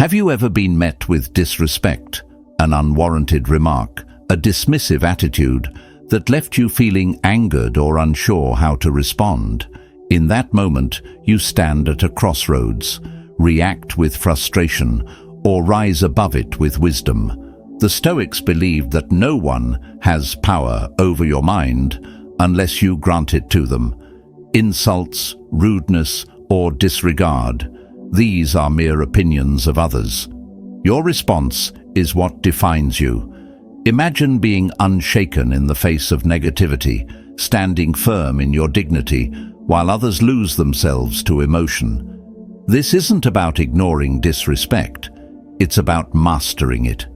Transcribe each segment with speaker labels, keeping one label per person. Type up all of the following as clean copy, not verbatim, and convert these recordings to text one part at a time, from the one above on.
Speaker 1: Have you ever been met with disrespect, an unwarranted remark, a dismissive attitude that left you feeling angered or unsure how to respond? In that moment, you stand at a crossroads, react with frustration, or rise above it with wisdom. The Stoics believed that no one has power over your mind unless you grant it to them. Insults, rudeness, or disregard, these are mere opinions of others. Your response is what defines you. Imagine being unshaken in the face of negativity, standing firm in your dignity, while others lose themselves to emotion. This isn't about ignoring disrespect, it's about mastering it.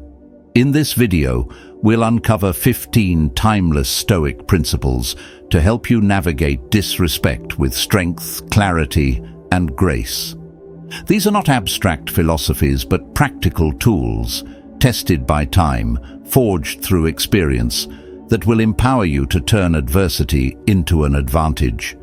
Speaker 1: In this video, we'll uncover 15 timeless Stoic principles to help you navigate disrespect with strength, clarity, and grace. These are not abstract philosophies, but practical tools, tested by time, forged through experience, that will empower you to turn adversity into an advantage.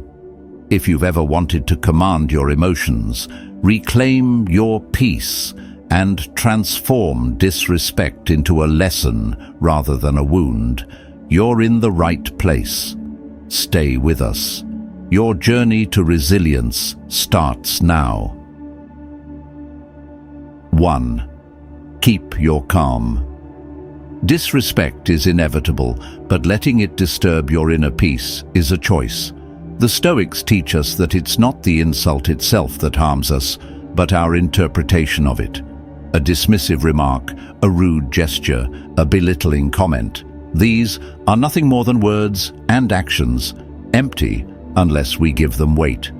Speaker 1: If you've ever wanted to command your emotions, reclaim your peace, and transform disrespect into a lesson rather than a wound, you're in the right place. Stay with us. Your journey to resilience starts now. 1. Keep your calm. Disrespect is inevitable, but letting it disturb your inner peace is a choice. The Stoics teach us that it's not the insult itself that harms us, but our interpretation of it. A dismissive remark, a rude gesture, a belittling comment. These are nothing more than words and actions, empty unless we give them weight.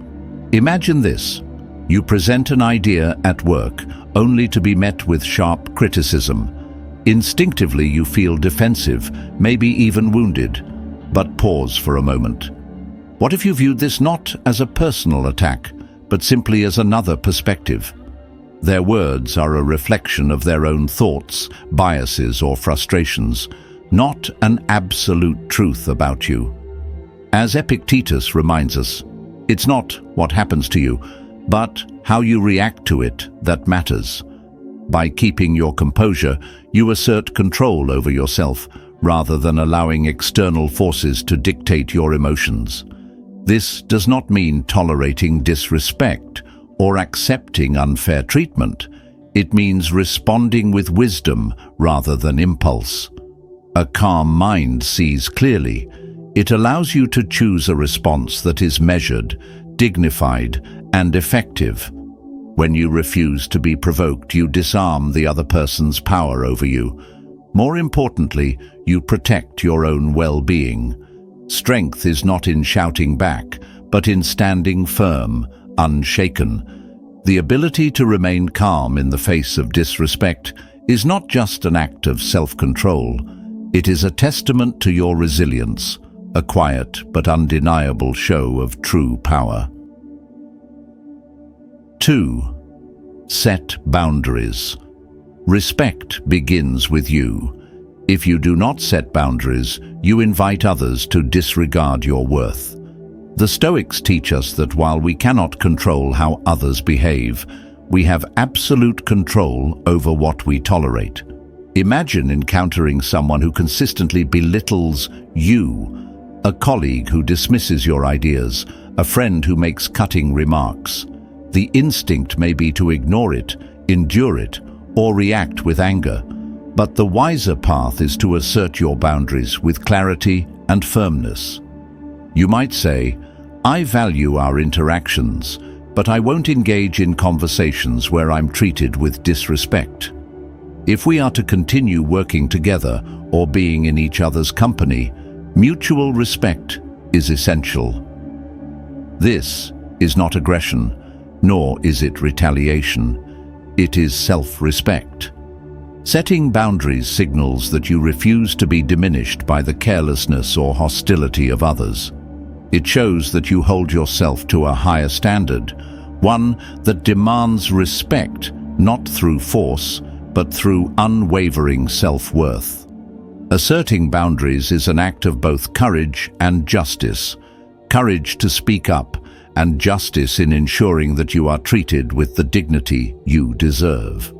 Speaker 1: Imagine this. You present an idea at work only to be met with sharp criticism. Instinctively you feel defensive, maybe even wounded. But pause for a moment. What if you viewed this not as a personal attack, but simply as another perspective? Their words are a reflection of their own thoughts, biases, or frustrations, not an absolute truth about you. As Epictetus reminds us, it's not what happens to you, but how you react to it that matters. By keeping your composure, you assert control over yourself, rather than allowing external forces to dictate your emotions. This does not mean tolerating disrespect or accepting unfair treatment. It means responding with wisdom rather than impulse. A calm mind sees clearly. It allows you to choose a response that is measured, dignified, and effective. When you refuse to be provoked, you disarm the other person's power over you. More importantly, you protect your own well-being. Strength is not in shouting back, but in standing firm, unshaken. The ability to remain calm in the face of disrespect is not just an act of self-control. It is a testament to your resilience, a quiet but undeniable show of true power. 2. Set boundaries. Respect begins with you. If you do not set boundaries, you invite others to disregard your worth. The Stoics teach us that while we cannot control how others behave, we have absolute control over what we tolerate. Imagine encountering someone who consistently belittles you, a colleague who dismisses your ideas, a friend who makes cutting remarks. The instinct may be to ignore it, endure it, or react with anger. But the wiser path is to assert your boundaries with clarity and firmness. You might say, I value our interactions, but I won't engage in conversations where I'm treated with disrespect. If we are to continue working together or being in each other's company, mutual respect is essential. This is not aggression, nor is it retaliation. It is self-respect. Setting boundaries signals that you refuse to be diminished by the carelessness or hostility of others. It shows that you hold yourself to a higher standard, one that demands respect not through force, but through unwavering self-worth. Asserting boundaries is an act of both courage and justice. Courage to speak up, and justice in ensuring that you are treated with the dignity you deserve.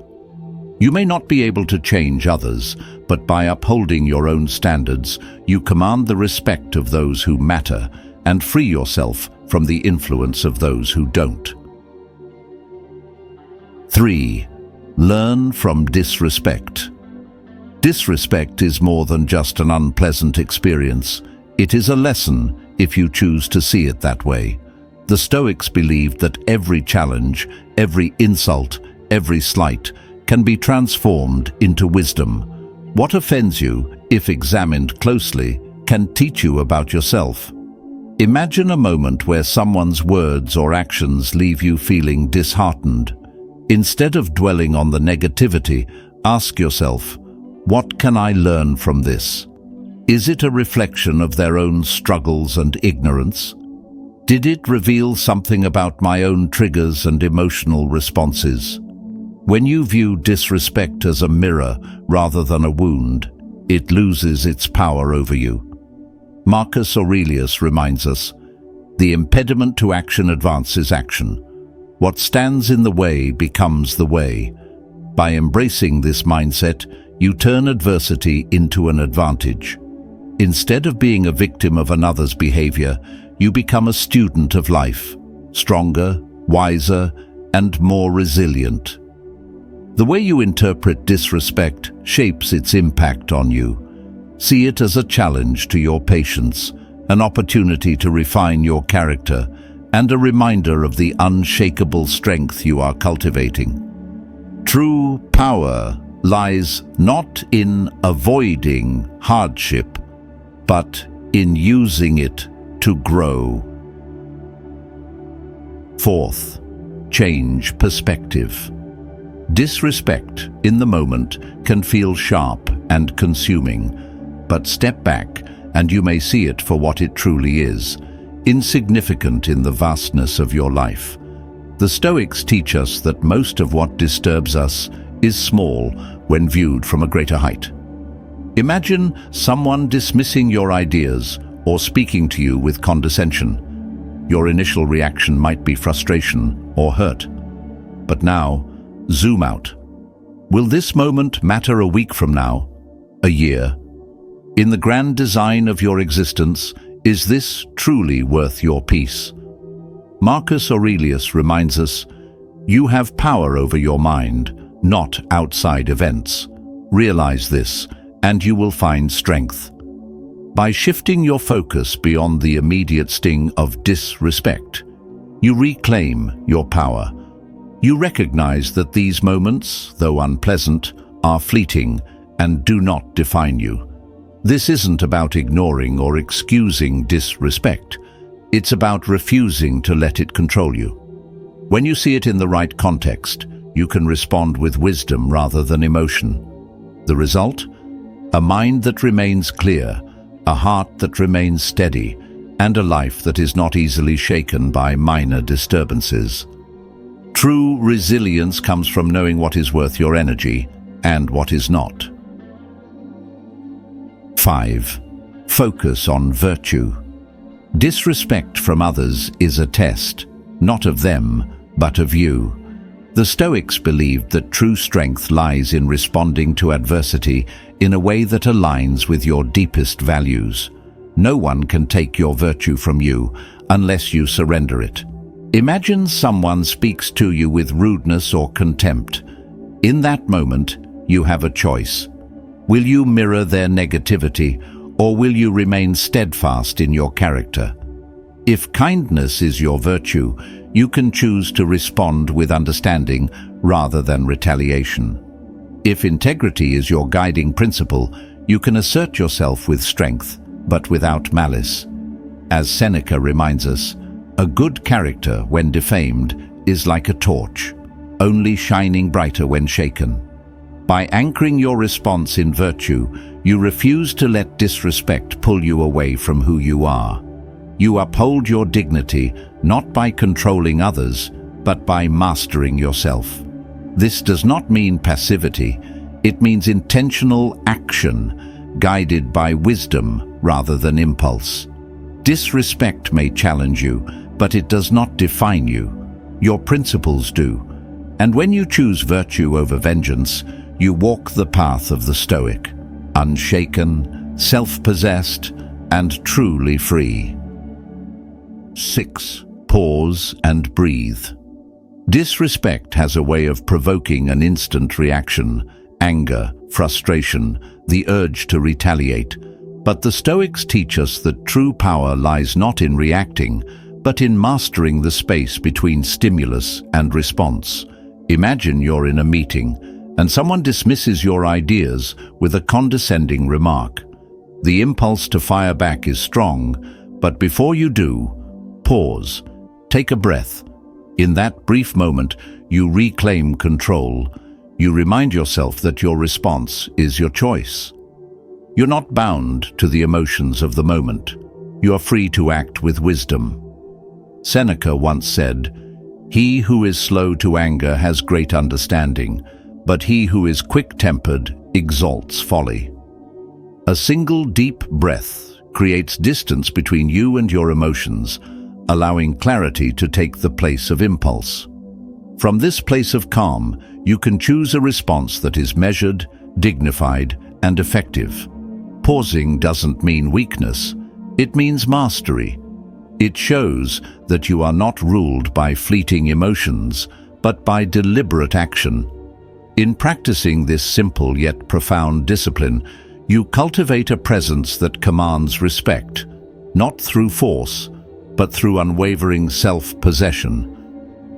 Speaker 1: You may not be able to change others, but by upholding your own standards, you command the respect of those who matter and free yourself from the influence of those who don't. 3. Learn from disrespect. Disrespect is more than just an unpleasant experience. It is a lesson if you choose to see it that way. The Stoics believed that every challenge, every insult, every slight can be transformed into wisdom. What offends you, if examined closely, can teach you about yourself. Imagine a moment where someone's words or actions leave you feeling disheartened. Instead of dwelling on the negativity, ask yourself, what can I learn from this? Is it a reflection of their own struggles and ignorance? Did it reveal something about my own triggers and emotional responses? When you view disrespect as a mirror rather than a wound, it loses its power over you. Marcus Aurelius reminds us, the impediment to action advances action. What stands in the way becomes the way. By embracing this mindset, you turn adversity into an advantage. Instead of being a victim of another's behavior, you become a student of life, stronger, wiser, and more resilient. The way you interpret disrespect shapes its impact on you. See it as a challenge to your patience, an opportunity to refine your character, and a reminder of the unshakable strength you are cultivating. True power lies not in avoiding hardship, but in using it to grow. 4th, change perspective. Disrespect in the moment can feel sharp and consuming, but step back and you may see it for what it truly is, insignificant in the vastness of your life. The Stoics teach us that most of what disturbs us is small when viewed from a greater height. Imagine someone dismissing your ideas or speaking to you with condescension. Your initial reaction might be frustration or hurt. But now, zoom out. Will this moment matter a week from now? A year? In the grand design of your existence, is this truly worth your peace? Marcus Aurelius reminds us, you have power over your mind, not outside events. Realize this, and you will find strength. By shifting your focus beyond the immediate sting of disrespect, you reclaim your power. You recognize that these moments, though unpleasant, are fleeting and do not define you. This isn't about ignoring or excusing disrespect. It's about refusing to let it control you. When you see it in the right context, you can respond with wisdom rather than emotion. The result? A mind that remains clear, a heart that remains steady, and a life that is not easily shaken by minor disturbances. True resilience comes from knowing what is worth your energy and what is not. 5. Focus on virtue. Disrespect from others is a test, not of them, but of you. The Stoics believed that true strength lies in responding to adversity in a way that aligns with your deepest values. No one can take your virtue from you unless you surrender it. Imagine someone speaks to you with rudeness or contempt. In that moment, you have a choice. Will you mirror their negativity, or will you remain steadfast in your character? If kindness is your virtue, you can choose to respond with understanding rather than retaliation. If integrity is your guiding principle, you can assert yourself with strength, but without malice. As Seneca reminds us, a good character, when defamed, is like a torch, only shining brighter when shaken. By anchoring your response in virtue, you refuse to let disrespect pull you away from who you are. You uphold your dignity not by controlling others, but by mastering yourself. This does not mean passivity. It means intentional action, guided by wisdom rather than impulse. Disrespect may challenge you, but it does not define you. Your principles do. And when you choose virtue over vengeance, you walk the path of the Stoic, unshaken, self-possessed, and truly free. 6. Pause and breathe. Disrespect has a way of provoking an instant reaction, anger, frustration, the urge to retaliate. But the Stoics teach us that true power lies not in reacting, but in mastering the space between stimulus and response. Imagine you're in a meeting, and someone dismisses your ideas with a condescending remark. The impulse to fire back is strong, but before you do, pause, take a breath. In that brief moment, you reclaim control. You remind yourself that your response is your choice. You're not bound to the emotions of the moment. You are free to act with wisdom. Seneca once said, "He who is slow to anger has great understanding, but he who is quick-tempered exalts folly." A single deep breath creates distance between you and your emotions, allowing clarity to take the place of impulse. From this place of calm, you can choose a response that is measured, dignified, and effective. Pausing doesn't mean weakness, it means mastery. It shows that you are not ruled by fleeting emotions, but by deliberate action. In practicing this simple yet profound discipline, you cultivate a presence that commands respect, not through force, but through unwavering self-possession.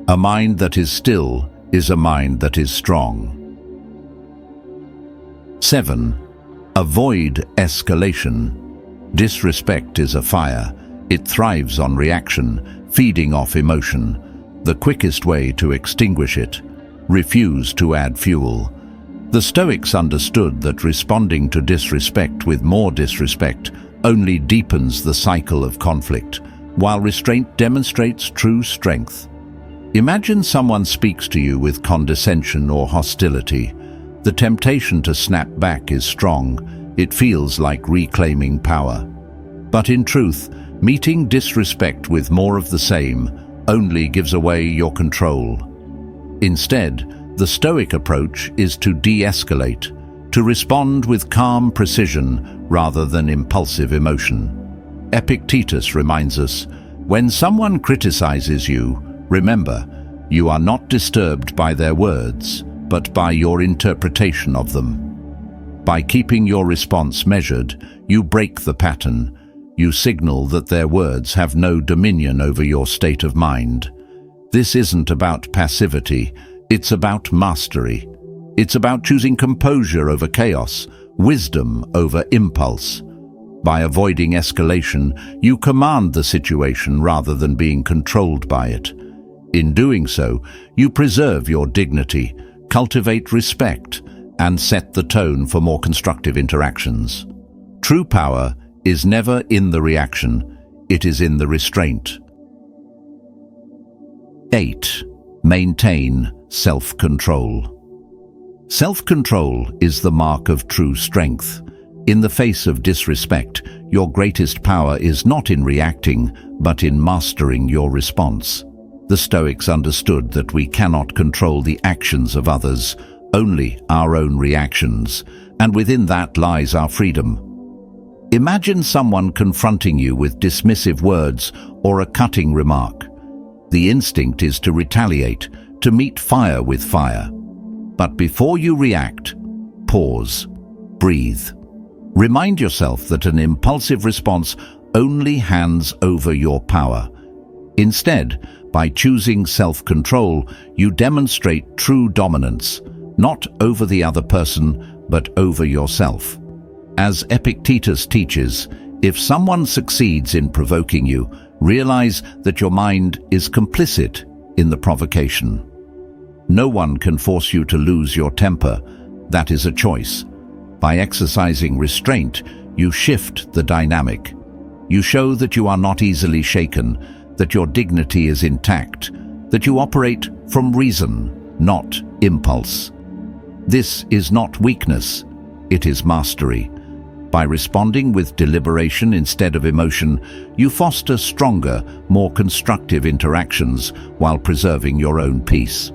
Speaker 1: A mind that is still is a mind that is strong. 7. Avoid escalation. Disrespect is a fire. It thrives on reaction, feeding off emotion. The quickest way to extinguish it: refuse to add fuel. The Stoics understood that responding to disrespect with more disrespect only deepens the cycle of conflict, while restraint demonstrates true strength. Imagine someone speaks to you with condescension or hostility. The temptation to snap back is strong. It feels like reclaiming power. But in truth, meeting disrespect with more of the same only gives away your control. Instead, the Stoic approach is to de-escalate, to respond with calm precision rather than impulsive emotion. Epictetus reminds us, when someone criticizes you, remember, you are not disturbed by their words, but by your interpretation of them. By keeping your response measured, you break the pattern. You signal that their words have no dominion over your state of mind. This isn't about passivity, it's about mastery. It's about choosing composure over chaos, wisdom over impulse. By avoiding escalation, you command the situation rather than being controlled by it. In doing so, you preserve your dignity, cultivate respect, and set the tone for more constructive interactions. True power is never in the reaction, it is in the restraint. 8. Maintain self-control. Self-control is the mark of true strength. In the face of disrespect, your greatest power is not in reacting, but in mastering your response. The Stoics understood that we cannot control the actions of others, only our own reactions, and within that lies our freedom. Imagine someone confronting you with dismissive words or a cutting remark. The instinct is to retaliate, to meet fire with fire. But before you react, pause, breathe. Remind yourself that an impulsive response only hands over your power. Instead, by choosing self-control, you demonstrate true dominance, not over the other person, but over yourself. As Epictetus teaches, if someone succeeds in provoking you, realize that your mind is complicit in the provocation. No one can force you to lose your temper. That is a choice. By exercising restraint, you shift the dynamic. You show that you are not easily shaken, that your dignity is intact, that you operate from reason, not impulse. This is not weakness, it is mastery. By responding with deliberation instead of emotion, you foster stronger, more constructive interactions while preserving your own peace.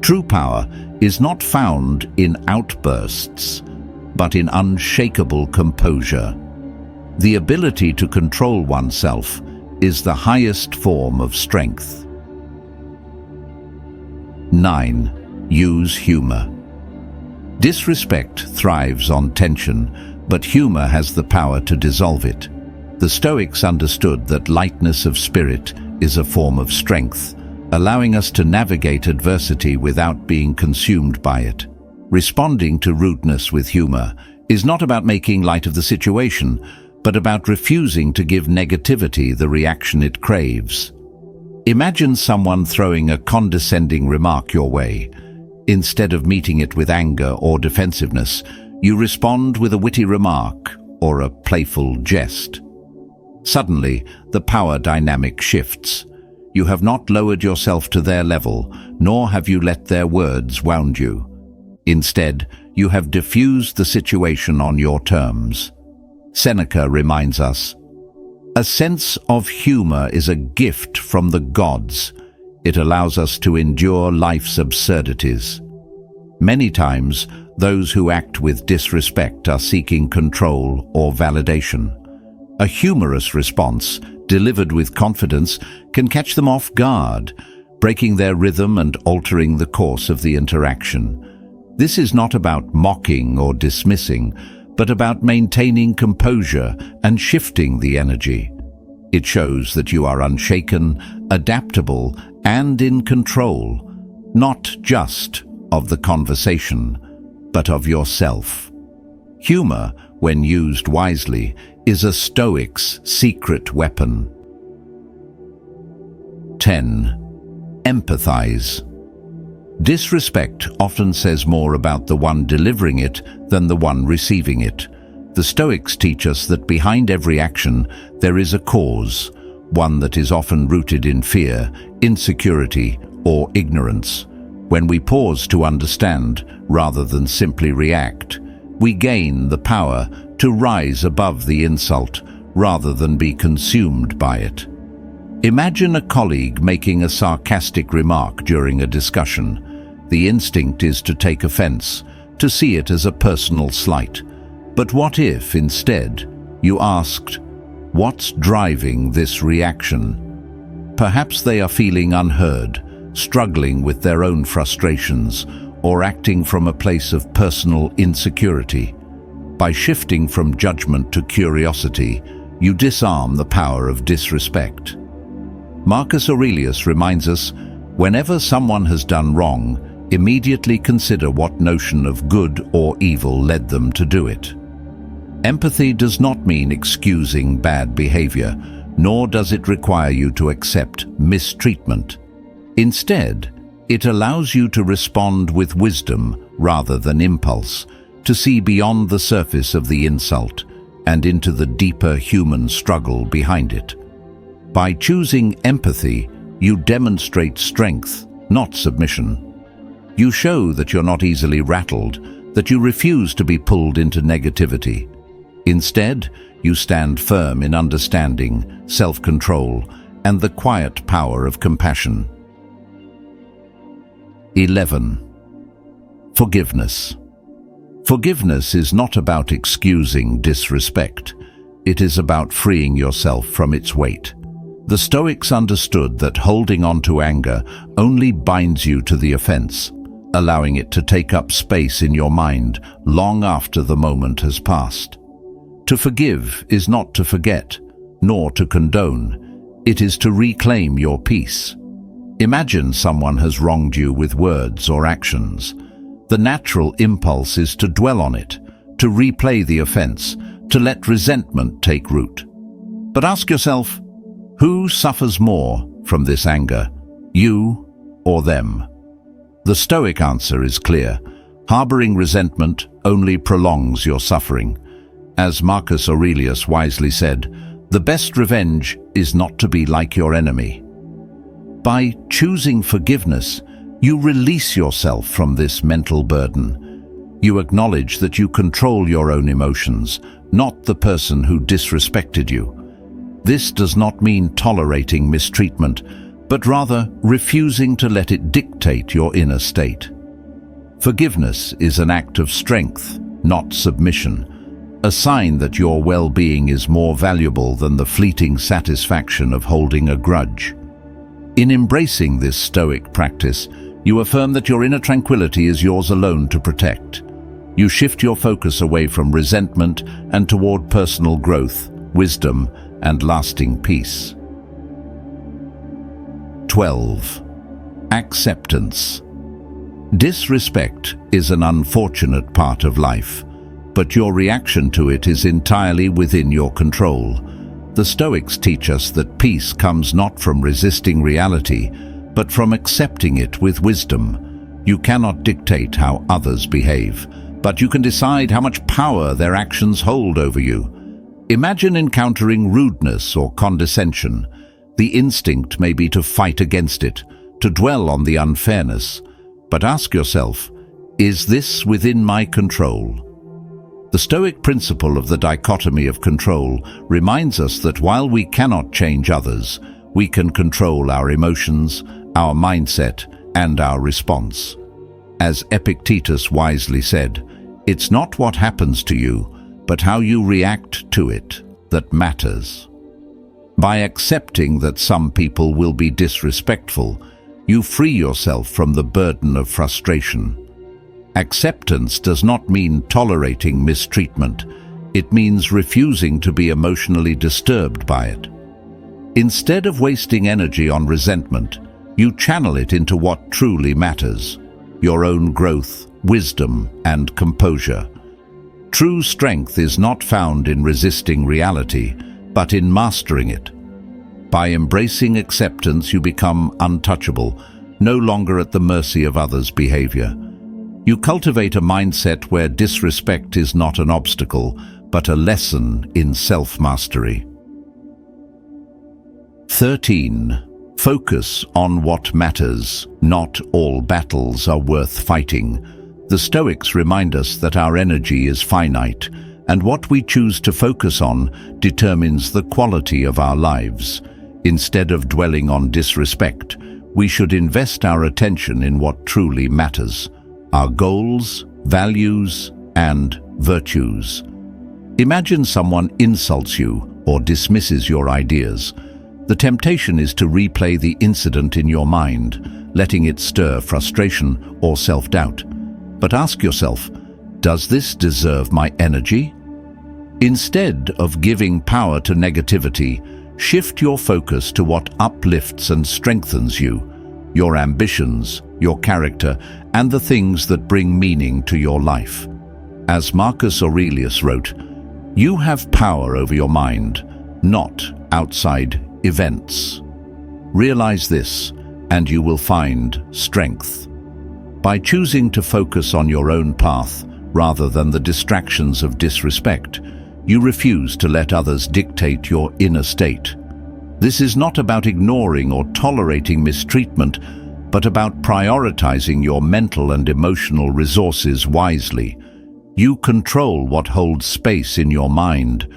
Speaker 1: True power is not found in outbursts, but in unshakable composure. The ability to control oneself is the highest form of strength. 9. Use humor. Disrespect thrives on tension, but humor has the power to dissolve it. The Stoics understood that lightness of spirit is a form of strength, allowing us to navigate adversity without being consumed by it. Responding to rudeness with humor is not about making light of the situation, but about refusing to give negativity the reaction it craves. Imagine someone throwing a condescending remark your way. Instead of meeting it with anger or defensiveness, you respond with a witty remark or a playful jest. Suddenly, the power dynamic shifts. You have not lowered yourself to their level, nor have you let their words wound you. Instead, you have diffused the situation on your terms. Seneca reminds us, "A sense of humor is a gift from the gods. It allows us to endure life's absurdities." Many times, those who act with disrespect are seeking control or validation. A humorous response, delivered with confidence, can catch them off guard, breaking their rhythm and altering the course of the interaction. This is not about mocking or dismissing, but about maintaining composure and shifting the energy. It shows that you are unshaken, adaptable, and in control, not just of the conversation, but of yourself. Humor, when used wisely, is a Stoic's secret weapon. 10. Empathize. Disrespect often says more about the one delivering it than the one receiving it. The Stoics teach us that behind every action there is a cause, one that is often rooted in fear, insecurity, or ignorance. When we pause to understand, rather than simply react, we gain the power to rise above the insult, rather than be consumed by it. Imagine a colleague making a sarcastic remark during a discussion. The instinct is to take offense, to see it as a personal slight. But what if, instead, you asked, "What's driving this reaction?" Perhaps they are feeling unheard, struggling with their own frustrations, or acting from a place of personal insecurity. By shifting from judgment to curiosity, you disarm the power of disrespect. Marcus Aurelius reminds us, whenever someone has done wrong, immediately consider what notion of good or evil led them to do it. Empathy does not mean excusing bad behavior, nor does it require you to accept mistreatment. Instead, it allows you to respond with wisdom rather than impulse, to see beyond the surface of the insult and into the deeper human struggle behind it. By choosing empathy, you demonstrate strength, not submission. You show that you're not easily rattled, that you refuse to be pulled into negativity. Instead, you stand firm in understanding, self-control, and the quiet power of compassion. 11. Forgiveness. Forgiveness is not about excusing disrespect. It is about freeing yourself from its weight. The Stoics understood that holding on to anger only binds you to the offense, allowing it to take up space in your mind long after the moment has passed. To forgive is not to forget, nor to condone. It is to reclaim your peace. Imagine someone has wronged you with words or actions. The natural impulse is to dwell on it, to replay the offense, to let resentment take root. But ask yourself, who suffers more from this anger, you or them? The Stoic answer is clear. Harboring resentment only prolongs your suffering. As Marcus Aurelius wisely said, the best revenge is not to be like your enemy. By choosing forgiveness, you release yourself from this mental burden. You acknowledge that you control your own emotions, not the person who disrespected you. This does not mean tolerating mistreatment, but rather refusing to let it dictate your inner state. Forgiveness is an act of strength, not submission, a sign that your well-being is more valuable than the fleeting satisfaction of holding a grudge. In embracing this Stoic practice, you affirm that your inner tranquility is yours alone to protect. You shift your focus away from resentment and toward personal growth, wisdom, and lasting peace. 12. Acceptance. Disrespect is an unfortunate part of life, but your reaction to it is entirely within your control. The Stoics teach us that peace comes not from resisting reality, but from accepting it with wisdom. You cannot dictate how others behave, but you can decide how much power their actions hold over you. Imagine encountering rudeness or condescension. The instinct may be to fight against it, to dwell on the unfairness. But ask yourself, is this within my control? The Stoic principle of the dichotomy of control reminds us that while we cannot change others, we can control our emotions, our mindset, and our response. As Epictetus wisely said, it's not what happens to you, but how you react to it that matters. By accepting that some people will be disrespectful, you free yourself from the burden of frustration. Acceptance does not mean tolerating mistreatment. It means refusing to be emotionally disturbed by it. Instead of wasting energy on resentment, you channel it into what truly matters: your own growth, wisdom, and composure. True strength is not found in resisting reality, but in mastering it. By embracing acceptance, you become untouchable, no longer at the mercy of others' behavior. You cultivate a mindset where disrespect is not an obstacle, but a lesson in self-mastery. 13. Focus on what matters. Not all battles are worth fighting. The Stoics remind us that our energy is finite, and what we choose to focus on determines the quality of our lives. Instead of dwelling on disrespect, we should invest our attention in what truly matters: our goals, values, and virtues. Imagine someone insults you or dismisses your ideas. The temptation is to replay the incident in your mind, letting it stir frustration or self-doubt. But ask yourself, does this deserve my energy? Instead of giving power to negativity, shift your focus to what uplifts and strengthens you: your ambitions, your character, and the things that bring meaning to your life. As Marcus Aurelius wrote, "You have power over your mind, not outside events." Realize this, and you will find strength. By choosing to focus on your own path rather than the distractions of disrespect, you refuse to let others dictate your inner state. This is not about ignoring or tolerating mistreatment, but about prioritizing your mental and emotional resources wisely. You control what holds space in your mind,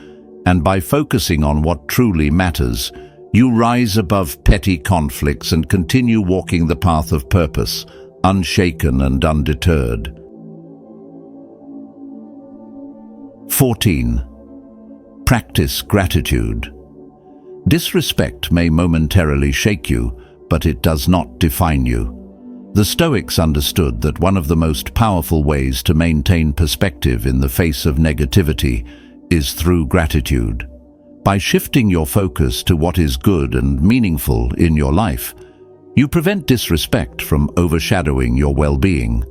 Speaker 1: and by focusing on what truly matters, you rise above petty conflicts and continue walking the path of purpose, unshaken and undeterred. 14. Practice gratitude. Disrespect may momentarily shake you, but it does not define you. The Stoics understood that one of the most powerful ways to maintain perspective in the face of negativity is through gratitude. By shifting your focus to what is good and meaningful in your life, you prevent disrespect from overshadowing your well-being.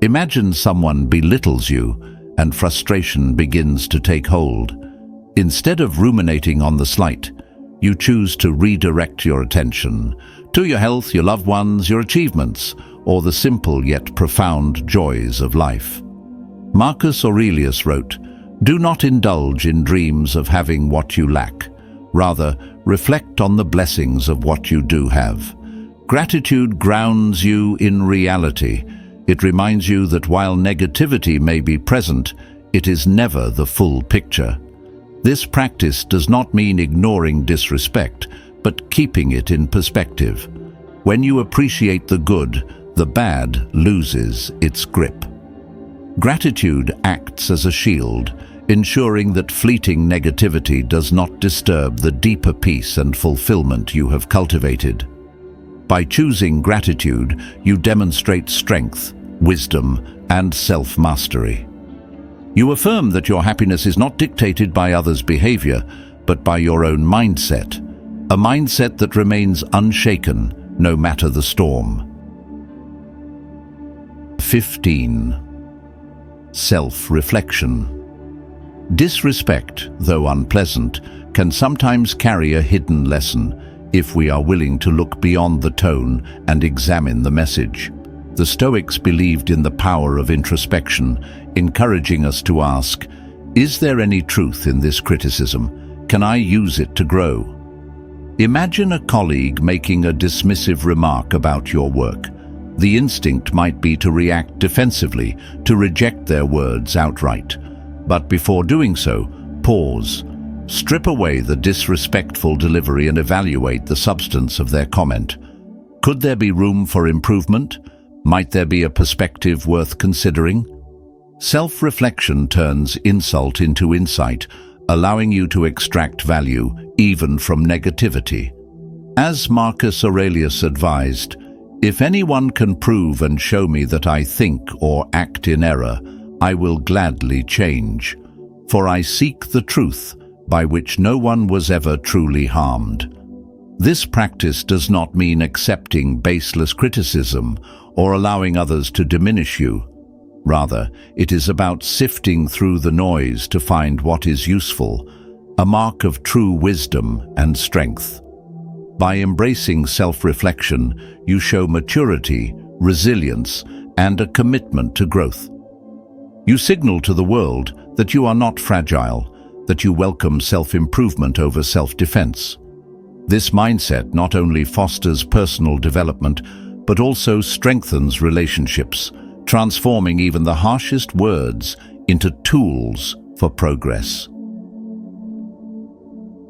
Speaker 1: Imagine someone belittles you and frustration begins to take hold. Instead of ruminating on the slight, you choose to redirect your attention to your health, your loved ones, your achievements, or the simple yet profound joys of life. Marcus Aurelius wrote, "Do not indulge in dreams of having what you lack. Rather, reflect on the blessings of what you do have." Gratitude grounds you in reality. It reminds you that while negativity may be present, it is never the full picture. This practice does not mean ignoring disrespect, but keeping it in perspective. When you appreciate the good, the bad loses its grip. Gratitude acts as a shield, ensuring that fleeting negativity does not disturb the deeper peace and fulfillment you have cultivated. By choosing gratitude, you demonstrate strength, wisdom, and self-mastery. You affirm that your happiness is not dictated by others' behavior, but by your own mindset, a mindset that remains unshaken no matter the storm. 15. Self-reflection. Disrespect, though unpleasant, can sometimes carry a hidden lesson if we are willing to look beyond the tone and examine the message. The Stoics believed in the power of introspection, encouraging us to ask, is there any truth in this criticism? Can I use it to grow? Imagine a colleague making a dismissive remark about your work. The instinct might be to react defensively, to reject their words outright. But before doing so, pause. Strip away the disrespectful delivery and evaluate the substance of their comment. Could there be room for improvement? Might there be a perspective worth considering? Self-reflection turns insult into insight, allowing you to extract value even from negativity. As Marcus Aurelius advised, if anyone can prove and show me that I think or act in error, I will gladly change, for I seek the truth by which no one was ever truly harmed. This practice does not mean accepting baseless criticism or allowing others to diminish you. Rather, it is about sifting through the noise to find what is useful, a mark of true wisdom and strength. By embracing self-reflection, you show maturity, resilience, and a commitment to growth. You signal to the world that you are not fragile, that you welcome self-improvement over self-defense. This mindset not only fosters personal development, but also strengthens relationships, transforming even the harshest words into tools for progress.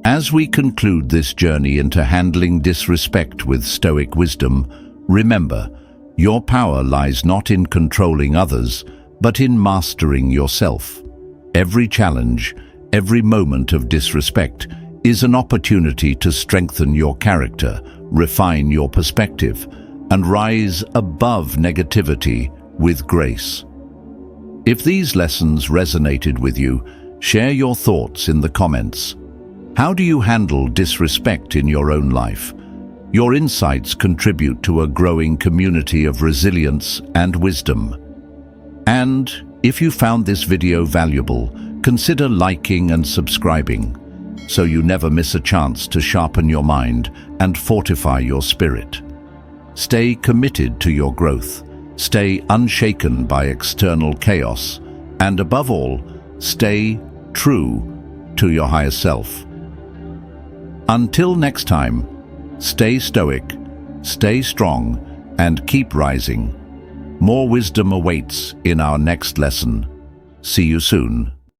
Speaker 1: As we conclude this journey into handling disrespect with Stoic wisdom, remember, your power lies not in controlling others, but in mastering yourself. Every challenge, every moment of disrespect is an opportunity to strengthen your character, refine your perspective, and rise above negativity with grace. If these lessons resonated with you, share your thoughts in the comments. How do you handle disrespect in your own life? Your insights contribute to a growing community of resilience and wisdom. And if you found this video valuable, consider liking and subscribing, so you never miss a chance to sharpen your mind and fortify your spirit. Stay committed to your growth, stay unshaken by external chaos, and above all, stay true to your higher self. Until next time, stay stoic, stay strong, and keep rising. More wisdom awaits in our next lesson. See you soon.